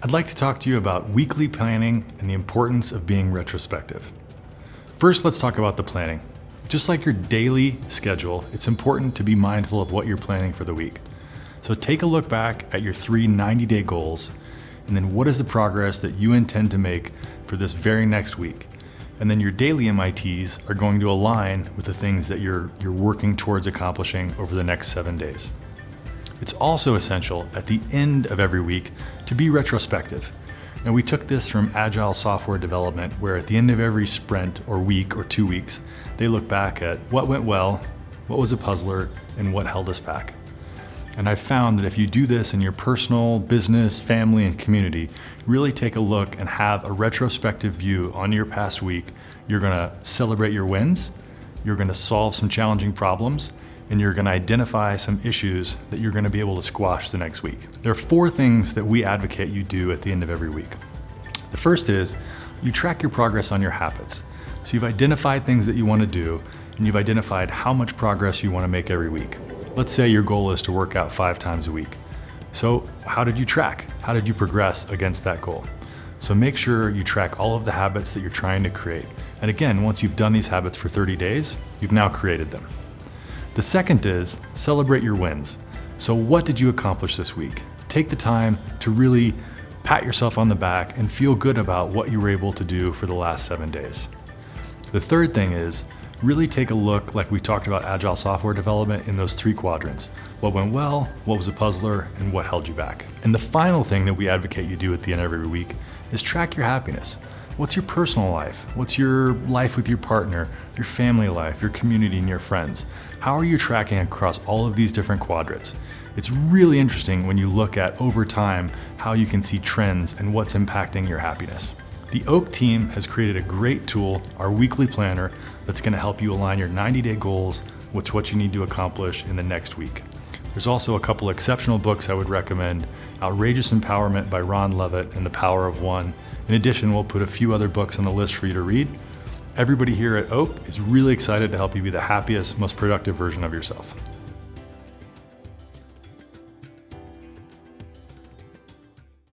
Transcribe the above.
I'd like to talk to you about weekly planning and the importance of being retrospective. First, let's talk about the planning. Just like your daily schedule, it's important to be mindful of what you're planning for the week. So take a look back at your 3 90-day goals, and then what is the progress that you intend to make for this very next week? And then your daily MITs are going to align with the things that you're working towards accomplishing over the next 7 days. It's also essential at the end of every week to be retrospective. And we took this from agile software development, where at the end of every sprint or week or 2 weeks, they look back at what went well, what was a puzzler, and what held us back. And I've found that if you do this in your personal, business, family, and community, really take a look and have a retrospective view on your past week, you're gonna celebrate your wins, you're gonna solve some challenging problems, and you're gonna identify some issues that you're gonna be able to squash the next week. There are 4 things that we advocate you do at the end of every week. The first is you track your progress on your habits. So you've identified things that you wanna do, and you've identified how much progress you wanna make every week. Let's say your goal is to work out 5 times a week. So how did you track? How did you progress against that goal? So make sure you track all of the habits that you're trying to create. And again, once you've done these habits for 30 days, you've now created them. The second is celebrate your wins. So what did you accomplish this week? Take the time to really pat yourself on the back and feel good about what you were able to do for the last 7 days. The third thing is really take a look, like we talked about agile software development, in those 3 quadrants. What went well, what was a puzzler, and what held you back. And the final thing that we advocate you do at the end of every week is track your happiness. What's your personal life? What's your life with your partner, your family life, your community, and your friends? How are you tracking across all of these different quadrants? It's really interesting when you look at, over time, how you can see trends and what's impacting your happiness. The Oak team has created a great tool, our weekly planner, that's gonna help you align your 90-day goals with what you need to accomplish in the next week. There's also a couple exceptional books I would recommend: Outrageous Empowerment by Ron Levitt and The Power of One. In addition, we'll put a few other books on the list for you to read. Everybody here at Oak is really excited to help you be the happiest, most productive version of yourself.